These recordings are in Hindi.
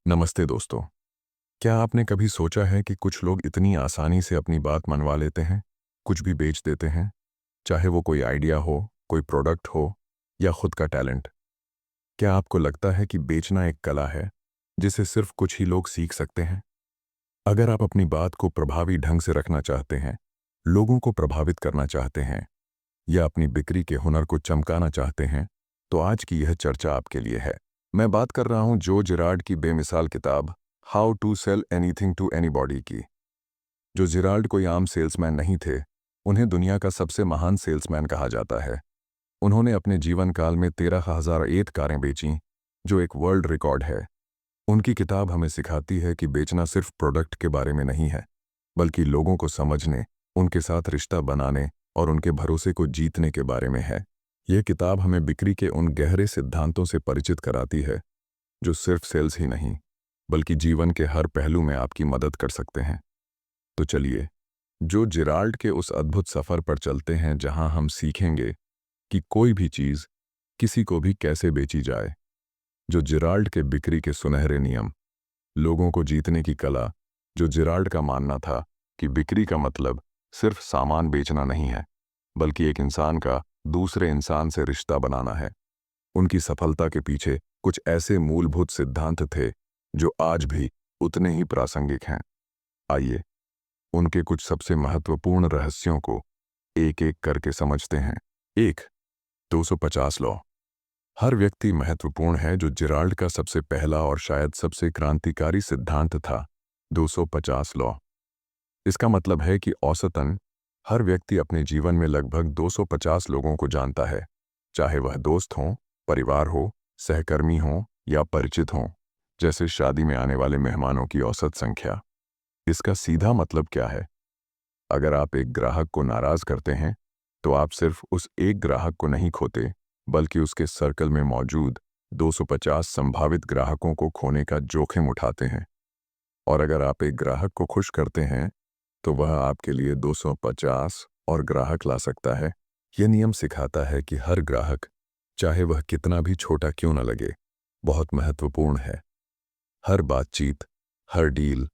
नमस्ते दोस्तों। क्या आपने कभी सोचा है कि कुछ लोग इतनी आसानी से अपनी बात मनवा लेते हैं, कुछ भी बेच देते हैं, चाहे वो कोई आइडिया हो, कोई प्रोडक्ट हो या खुद का टैलेंट। क्या आपको लगता है कि बेचना एक कला है, जिसे सिर्फ कुछ ही लोग सीख सकते हैं? अगर आप अपनी बात को प्रभावी ढंग से रखना चाहते हैं, लोगों को प्रभावित करना चाहते हैं या अपनी बिक्री के हुनर को चमकाना चाहते हैं, तो आज की यह चर्चा आपके लिए है। मैं बात कर रहा हूं जो जिराल्ड की बेमिसाल किताब how to sell anything to anybody की। जो जिराल्ड कोई आम सेल्समैन नहीं थे, उन्हें दुनिया का सबसे महान सेल्समैन कहा जाता है। उन्होंने अपने जीवन काल में 13,001 कारें बेचीं, जो एक वर्ल्ड रिकॉर्ड है। उनकी किताब हमें सिखाती है कि बेचना सिर्फ प्रोडक्ट के बारे में नहीं है, बल्कि लोगों को समझने, उनके साथ रिश्ता बनाने और उनके भरोसे को जीतने के बारे में है। यह किताब हमें बिक्री के उन गहरे सिद्धांतों से परिचित कराती है, जो सिर्फ सेल्स ही नहीं, बल्कि जीवन के हर पहलू में आपकी मदद कर सकते हैं। तो चलिए, जो जिराल्ड के उस अद्भुत सफ़र पर चलते हैं जहां हम सीखेंगे कि कोई भी चीज़ किसी को भी कैसे बेची जाए। जो जिराल्ड के बिक्री के सुनहरे नियम, लोगों को जीतने की कला। जो जिराल्ड का मानना था कि बिक्री का मतलब सिर्फ सामान बेचना नहीं है, बल्कि एक इंसान का दूसरे इंसान से रिश्ता बनाना है। उनकी सफलता के पीछे कुछ ऐसे मूलभूत सिद्धांत थे जो आज भी उतने ही प्रासंगिक हैं। आइए, उनके कुछ सबसे महत्वपूर्ण रहस्यों को एक एक करके समझते हैं। 1. 250 लॉ। हर व्यक्ति महत्वपूर्ण है, जो जिराल्ड का सबसे पहला और शायद सबसे क्रांतिकारी सिद्धांत था। 250 लॉ। इसका मतलब है कि औसतन हर व्यक्ति अपने जीवन में लगभग 250 लोगों को जानता है, चाहे वह दोस्त हों, परिवार हो, सहकर्मी हों या परिचित हों। जैसे शादी में आने वाले मेहमानों की औसत संख्या। इसका सीधा मतलब क्या है? अगर आप एक ग्राहक को नाराज करते हैं, तो आप सिर्फ उस एक ग्राहक को नहीं खोते, बल्कि उसके सर्कल में मौजूद 250 संभावित ग्राहकों को खोने का जोखिम उठाते हैं। और अगर आप एक ग्राहक को खुश करते हैं, तो वह आपके लिए 250 और ग्राहक ला सकता है। यह नियम सिखाता है कि हर ग्राहक, चाहे वह कितना भी छोटा क्यों न लगे, बहुत महत्वपूर्ण है। हर बातचीत, हर डील,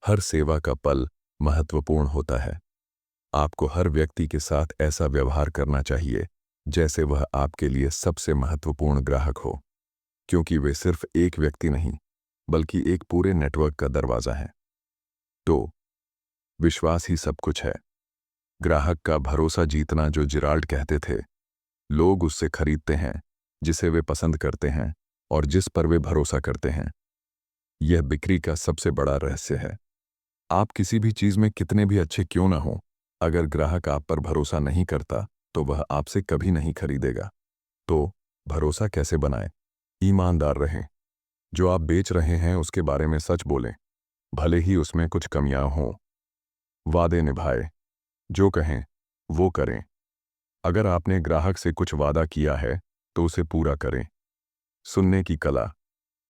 हर सेवा का पल महत्वपूर्ण होता है। आपको हर व्यक्ति के साथ ऐसा व्यवहार करना चाहिए जैसे वह आपके लिए सबसे महत्वपूर्ण ग्राहक हो, क्योंकि वे सिर्फ एक व्यक्ति नहीं, बल्कि एक पूरे नेटवर्क का दरवाजा है। तो विश्वास ही सब कुछ है। ग्राहक का भरोसा जीतना। जो जिराल्ड कहते थे, लोग उससे खरीदते हैं जिसे वे पसंद करते हैं और जिस पर वे भरोसा करते हैं। यह बिक्री का सबसे बड़ा रहस्य है। आप किसी भी चीज़ में कितने भी अच्छे क्यों ना हो, अगर ग्राहक आप पर भरोसा नहीं करता, तो वह आपसे कभी नहीं खरीदेगा। तो भरोसा कैसे बनाएं? ईमानदार रहें। जो आप बेच रहे हैं उसके बारे में सच बोलें, भले ही उसमें कुछ कमियां हों। वादे निभाएं। जो कहें वो करें। अगर आपने ग्राहक से कुछ वादा किया है, तो उसे पूरा करें। सुनने की कला।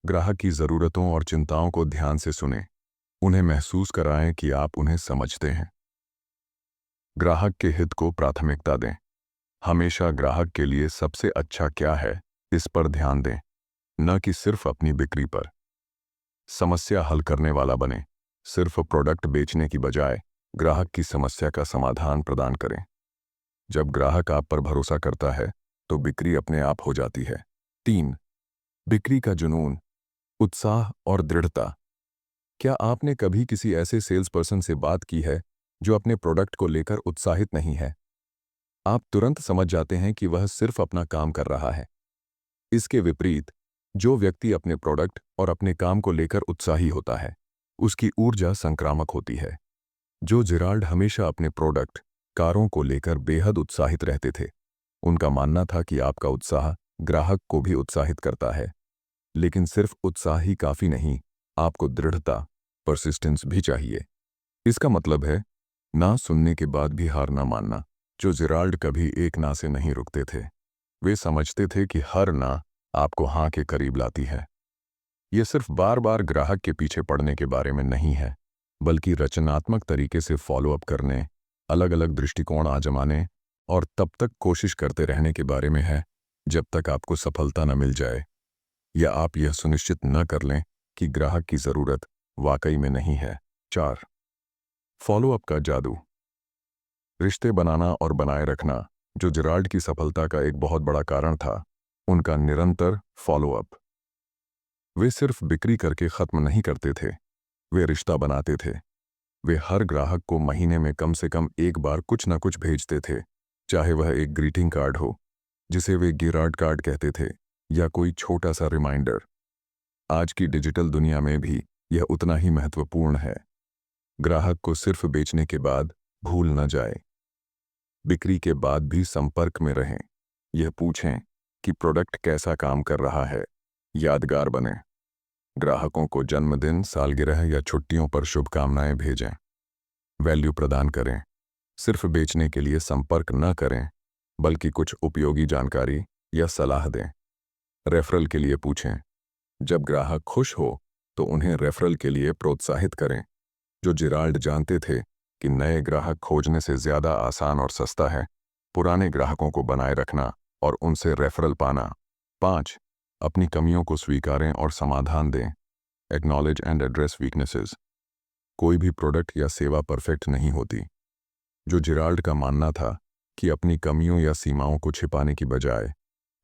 ग्राहक की ज़रूरतों और चिंताओं को ध्यान से सुनें। उन्हें महसूस कराएं कि आप उन्हें समझते हैं। ग्राहक के हित को प्राथमिकता दें। हमेशा ग्राहक के लिए सबसे अच्छा क्या है, इस पर ध्यान दें, न कि सिर्फ अपनी बिक्री पर। समस्या हल करने वाला बने। सिर्फ प्रोडक्ट बेचने की बजाय ग्राहक की समस्या का समाधान प्रदान करें। जब ग्राहक आप पर भरोसा करता है, तो बिक्री अपने आप हो जाती है। 3. बिक्री का जुनून, उत्साह और दृढ़ता। क्या आपने कभी किसी ऐसे सेल्स पर्सन से बात की है जो अपने प्रोडक्ट को लेकर उत्साहित नहीं है? आप तुरंत समझ जाते हैं कि वह सिर्फ अपना काम कर रहा है। इसके विपरीत, जो व्यक्ति अपने प्रोडक्ट और अपने काम को लेकर उत्साही होता है, उसकी ऊर्जा संक्रामक होती है। जो जिराल्ड हमेशा अपने प्रोडक्ट, कारों को लेकर बेहद उत्साहित रहते थे। उनका मानना था कि आपका उत्साह ग्राहक को भी उत्साहित करता है। लेकिन सिर्फ उत्साह ही काफ़ी नहीं, आपको दृढ़ता, परसिस्टेंस भी चाहिए। इसका मतलब है, ना सुनने के बाद भी हार ना मानना। जो जिराल्ड कभी एक ना से नहीं रुकते थे। वे समझते थे कि हर ना आपको हाँ के करीब लाती है। ये सिर्फ बार बार ग्राहक के पीछे पड़ने के बारे में नहीं है, बल्कि रचनात्मक तरीके से फॉलोअप करने, अलग अलग दृष्टिकोण आजमाने और तब तक कोशिश करते रहने के बारे में है, जब तक आपको सफलता न मिल जाए, या आप यह सुनिश्चित न कर लें कि ग्राहक की ज़रूरत वाकई में नहीं है। 4. फॉलोअप का जादू। रिश्ते बनाना और बनाए रखना, जो जेराल्ड की सफलता का एक बहुत बड़ा कारण था, उनका निरंतर फॉलोअप। वे सिर्फ बिक्री करके ख़त्म नहीं करते थे, वे रिश्ता बनाते थे। वे हर ग्राहक को महीने में कम से कम एक बार कुछ न कुछ भेजते थे, चाहे वह एक ग्रीटिंग कार्ड हो, जिसे वे गिरार्ड कार्ड कहते थे, या कोई छोटा सा रिमाइंडर। आज की डिजिटल दुनिया में भी यह उतना ही महत्वपूर्ण है। ग्राहक को सिर्फ बेचने के बाद भूल न जाए, बिक्री के बाद भी संपर्क में रहें। यह पूछें कि प्रोडक्ट कैसा काम कर रहा है, यादगार बने। ग्राहकों को जन्मदिन, सालगिरह या छुट्टियों पर शुभकामनाएं भेजें। वैल्यू प्रदान करें, सिर्फ बेचने के लिए संपर्क न करें, बल्कि कुछ उपयोगी जानकारी या सलाह दें। रेफरल के लिए पूछें, जब ग्राहक खुश हो तो उन्हें रेफरल के लिए प्रोत्साहित करें। जो जेराल्ड जानते थे कि नए ग्राहक खोजने से ज़्यादा आसान और सस्ता है पुराने ग्राहकों को बनाए रखना और उनसे रेफरल पाना। 5. अपनी कमियों को स्वीकारें और समाधान दें। Acknowledge and address weaknesses. कोई भी प्रोडक्ट या सेवा परफेक्ट नहीं होती। जो जेराल्ड का मानना था कि अपनी कमियों या सीमाओं को छिपाने की बजाय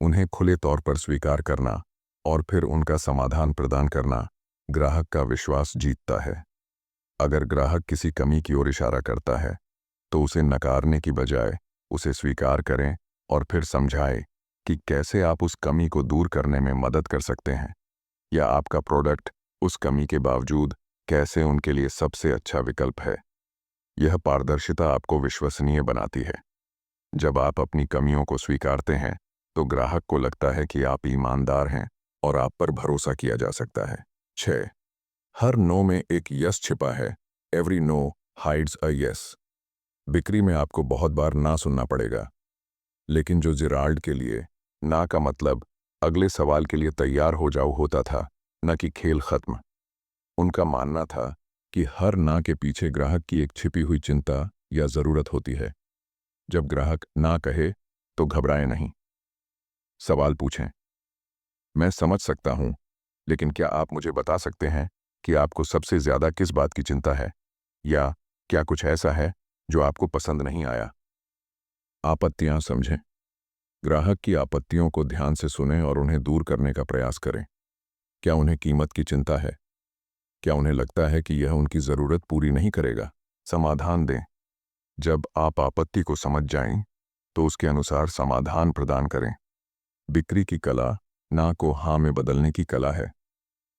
उन्हें खुले तौर पर स्वीकार करना और फिर उनका समाधान प्रदान करना ग्राहक का विश्वास जीतता है। अगर ग्राहक किसी कमी की ओर इशारा करता है तो उसे नकारने की बजाय उसे स्वीकार करें और फिर समझाएं कि कैसे आप उस कमी को दूर करने में मदद कर सकते हैं, या आपका प्रोडक्ट उस कमी के बावजूद कैसे उनके लिए सबसे अच्छा विकल्प है। यह पारदर्शिता आपको विश्वसनीय बनाती है। जब आप अपनी कमियों को स्वीकारते हैं तो ग्राहक को लगता है कि आप ईमानदार हैं और आप पर भरोसा किया जा सकता है। 6. हर नो में एक यस छिपा है। एवरी नो हाइड्स अ यस। बिक्री में आपको बहुत बार ना सुनना पड़ेगा, लेकिन जो जेराल्ड के लिए ना का मतलब अगले सवाल के लिए तैयार हो जाओ होता था, न कि खेल खत्म। उनका मानना था कि हर ना के पीछे ग्राहक की एक छिपी हुई चिंता या ज़रूरत होती है। जब ग्राहक ना कहे तो घबराएं नहीं, सवाल पूछें। मैं समझ सकता हूं, लेकिन क्या आप मुझे बता सकते हैं कि आपको सबसे ज़्यादा किस बात की चिंता है, या क्या कुछ ऐसा है जो आपको पसंद नहीं आया। आपत्तियां समझें। ग्राहक की आपत्तियों को ध्यान से सुनें और उन्हें दूर करने का प्रयास करें। क्या उन्हें कीमत की चिंता है? क्या उन्हें लगता है कि यह उनकी ज़रूरत पूरी नहीं करेगा? समाधान दें। जब आप आपत्ति को समझ जाएं, तो उसके अनुसार समाधान प्रदान करें। बिक्री की कला ना को हाँ में बदलने की कला है,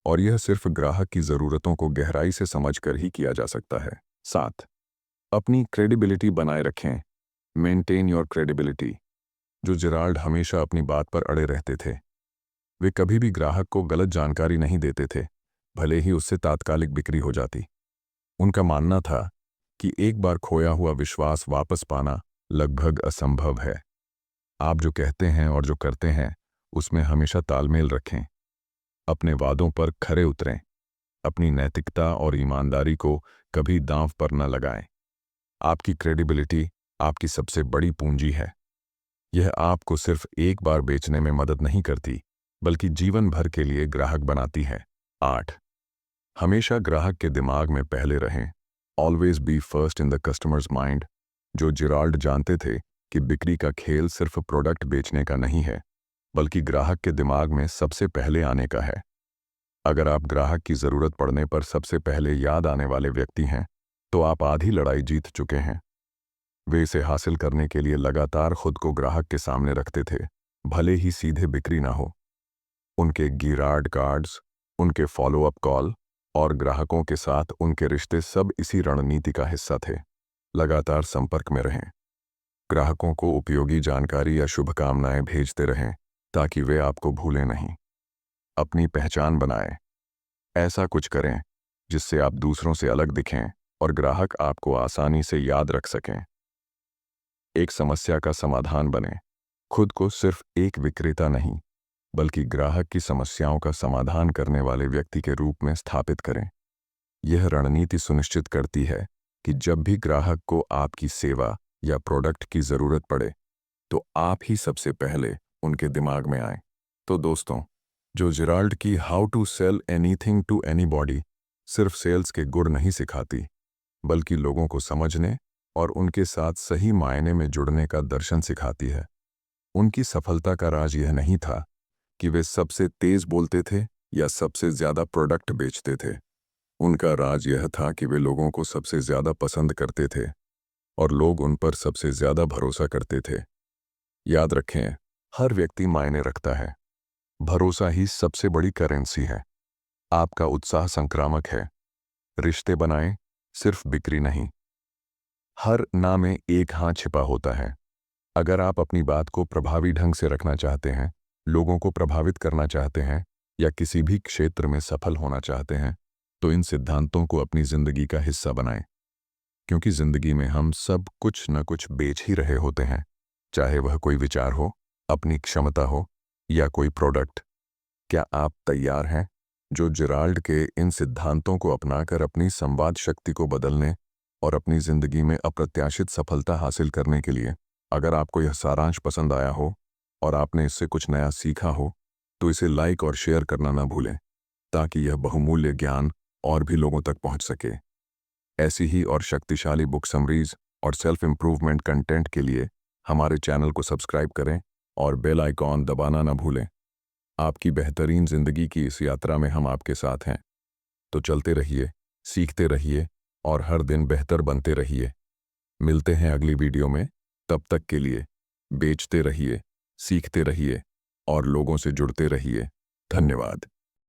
और यह सिर्फ ग्राहक की ज़रूरतों को गहराई से समझकर ही किया जा सकता है। 7. अपनी क्रेडिबिलिटी बनाए रखें। Maintain your credibility. जो जेराल्ड हमेशा अपनी बात पर अड़े रहते थे। वे कभी भी ग्राहक को गलत जानकारी नहीं देते थे, भले ही उससे तात्कालिक बिक्री हो जाती। उनका मानना था कि एक बार खोया हुआ विश्वास वापस पाना लगभग असंभव है। आप जो कहते हैं और जो करते हैं उसमें हमेशा तालमेल रखें। अपने वादों पर खरे उतरें। अपनी नैतिकता और ईमानदारी को कभी दांव पर न लगाएं। आपकी क्रेडिबिलिटी आपकी सबसे बड़ी पूंजी है। यह आपको सिर्फ एक बार बेचने में मदद नहीं करती, बल्कि जीवन भर के लिए ग्राहक बनाती है। 8. हमेशा ग्राहक के दिमाग में पहले रहें। Always be first in the customers mind. जो जेराल्ड जानते थे कि बिक्री का खेल सिर्फ प्रोडक्ट बेचने का नहीं है, बल्कि ग्राहक के दिमाग में सबसे पहले आने का है। अगर आप ग्राहक की ज़रूरत पड़ने पर सबसे पहले याद आने वाले व्यक्ति हैं, तो आप आधी लड़ाई जीत चुके हैं। वे इसे हासिल करने के लिए लगातार खुद को ग्राहक के सामने रखते थे, भले ही सीधे बिक्री ना हो। उनके गिरार्ड कार्ड्स, उनके फॉलोअप कॉल और ग्राहकों के साथ उनके रिश्ते सब इसी रणनीति का हिस्सा थे। लगातार संपर्क में रहें। ग्राहकों को उपयोगी जानकारी या शुभकामनाएं भेजते रहें ताकि वे आपको भूलें नहीं। अपनी पहचान बनाएं। ऐसा कुछ करें जिससे आप दूसरों से अलग दिखें और ग्राहक आपको आसानी से याद रख सकें। एक समस्या का समाधान बने। खुद को सिर्फ एक विक्रेता नहीं, बल्कि ग्राहक की समस्याओं का समाधान करने वाले व्यक्ति के रूप में स्थापित करें। यह रणनीति सुनिश्चित करती है कि जब भी ग्राहक को आपकी सेवा या प्रोडक्ट की ज़रूरत पड़े, तो आप ही सबसे पहले उनके दिमाग में आएं। तो दोस्तों, जो जिराल्ड की how to sell anything to anybody सिर्फ सेल्स के गुण नहीं सिखाती, बल्कि लोगों को समझने और उनके साथ सही मायने में जुड़ने का दर्शन सिखाती है। उनकी सफलता का राज यह नहीं था कि वे सबसे तेज बोलते थे या सबसे ज्यादा प्रोडक्ट बेचते थे। उनका राज यह था कि वे लोगों को सबसे ज्यादा पसंद करते थे और लोग उन पर सबसे ज्यादा भरोसा करते थे। याद रखें, हर व्यक्ति मायने रखता है। भरोसा ही सबसे बड़ी करेंसी है। आपका उत्साह संक्रामक है। रिश्ते बनाएं, सिर्फ बिक्री नहीं। हर ना में एक हाँ छिपा होता है। अगर आप अपनी बात को प्रभावी ढंग से रखना चाहते हैं, लोगों को प्रभावित करना चाहते हैं या किसी भी क्षेत्र में सफल होना चाहते हैं, तो इन सिद्धांतों को अपनी जिंदगी का हिस्सा बनाएं। क्योंकि जिंदगी में हम सब कुछ न कुछ बेच ही रहे होते हैं, चाहे वह कोई विचार हो, अपनी क्षमता हो या कोई प्रोडक्ट। क्या आप तैयार हैं जो जिराल्ड के इन सिद्धांतों को अपनाकर अपनी संवाद शक्ति को बदलने और अपनी जिंदगी में अप्रत्याशित सफलता हासिल करने के लिए? अगर आपको यह सारांश पसंद आया हो और आपने इससे कुछ नया सीखा हो, तो इसे लाइक और शेयर करना ना भूलें, ताकि यह बहुमूल्य ज्ञान और भी लोगों तक पहुंच सके। ऐसी ही और शक्तिशाली बुक समरीज और सेल्फ इम्प्रूवमेंट कंटेंट के लिए हमारे चैनल को सब्सक्राइब करें और बेल आइकॉन दबाना ना भूलें। आपकी बेहतरीन जिंदगी की इस यात्रा में हम आपके साथ हैं। तो चलते रहिए, सीखते रहिए और हर दिन बेहतर बनते रहिए। मिलते हैं अगली वीडियो में। तब तक के लिए बेचते रहिए, सीखते रहिए और लोगों से जुड़ते रहिए। धन्यवाद।